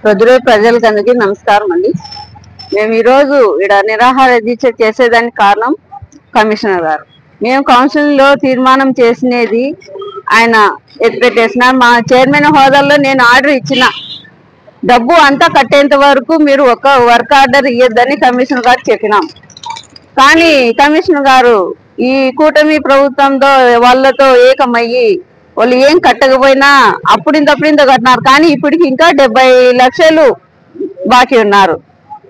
ప్రజలందరికీ నమస్కారం అండి. మేము ఈ రోజు ఇక్కడ నిరాహార దీక్ష చేసేదానికి కారణం కమిషనర్ గారు. మేము కౌన్సిల్ లో తీర్మానం చేసినది ఆయన ఎత్తిపెట్టేసిన మా చైర్మన్ హోదాలో నేను ఆర్డర్ ఇచ్చిన డబ్బు అంతా కట్టేంత వరకు మీరు ఒక వర్క్ ఆర్డర్ ఇవ్వద్దని కమిషనర్ గారు చెప్పినాం. కానీ కమిషనర్ గారు ఈ కూటమి ప్రభుత్వంతో వాళ్ళతో ఏకమయ్యి వాళ్ళు ఏం కట్టకపోయినా అప్పుడింత కట్టినారు. కానీ ఇప్పటికి ఇంకా 70 లక్షలు బాకీ ఉన్నారు.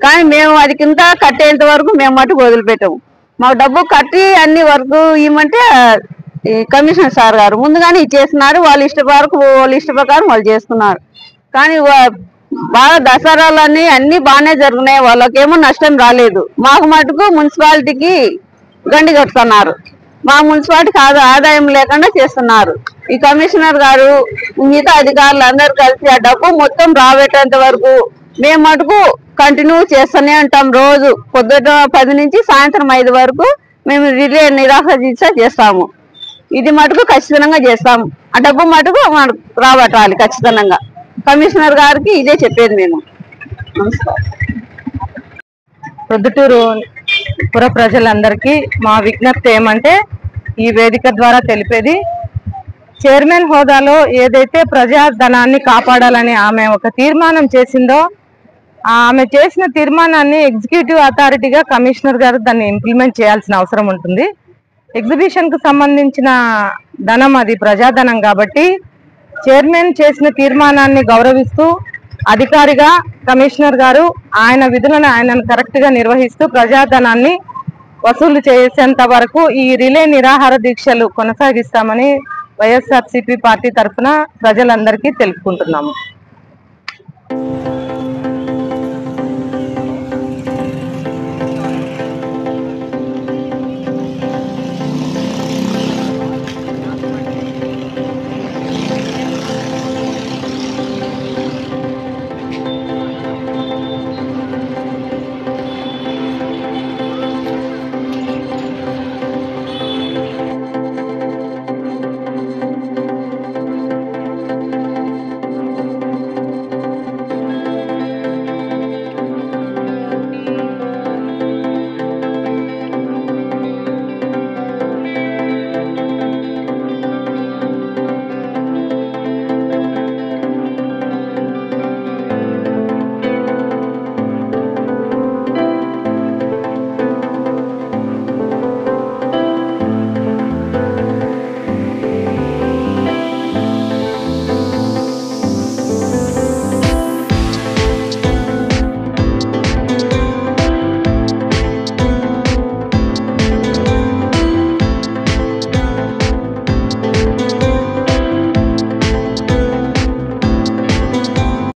కానీ మేము అది కింద కట్టేంత వరకు మేము మటుకు వదిలిపెట్టాము. మాకు డబ్బు కట్టి అన్ని వరకు ఇవ్వమంటే కమిషనర్ సార్ గారు ముందుగానే ఇచ్చేస్తున్నారు. వాళ్ళ ఇష్ట ప్రకారం వాళ్ళు చేస్తున్నారు. కానీ బాగా దసరాలన్నీ అన్ని బాగానే జరుగుతున్నాయి. వాళ్ళకేమో నష్టం రాలేదు. మాకు మటుకు మున్సిపాలిటీకి గండి కడుతున్నారు. మా మున్సిపాలిటీకి ఆదాయం లేకుండా చేస్తున్నారు. ఈ కమిషనర్ గారు మిగతా అధికారులు అందరూ కలిసి ఆ డబ్బు మొత్తం రాబెట్టేంత వరకు మేము మటుకు కంటిన్యూ చేస్తూనే ఉంటాం. రోజు పొద్దుట 10 నుంచి సాయంత్రం 5 వరకు మేము రిలే నిరాహార దీక్ష చేస్తాము. ఇది మటుకు ఖచ్చితంగా చేస్తాము. ఆ డబ్బు మటుకు రాబట్టాలి ఖచ్చితంగా. కమిషనర్ గారికి ఇదే చెప్పేది మేము. నమస్కారం. ప్రొద్దుటూరు పుర ప్రజలందరికీ మా విజ్ఞప్తి ఏమంటే ఈ వేదిక ద్వారా తెలిపేది, చైర్మన్ హోదాలో ఏదైతే ప్రజాధనాన్ని కాపాడాలని ఆమె ఒక తీర్మానం చేసిందో ఆమె చేసిన తీర్మానాన్ని ఎగ్జిక్యూటివ్ అథారిటీగా కమిషనర్ గారు దాన్ని ఇంప్లిమెంట్ చేయాల్సిన అవసరం ఉంటుంది. ఎగ్జిబిషన్ కు సంబంధించిన ధనం అది ప్రజాధనం కాబట్టి చైర్మన్ చేసిన తీర్మానాన్ని గౌరవిస్తూ అధికారిగా కమిషనర్ గారు ఆయన విధులను ఆయన కరెక్ట్ గా నిర్వహిస్తూ ప్రజాధనాన్ని వసూలు చేసేంత వరకు ఈ రిలే నిరాహార దీక్షలు కొనసాగిస్తామని వైఎస్ఆర్సీపీ పార్టీ తరఫున ప్రజలందరికీ తెలుపుకుంటున్నాము.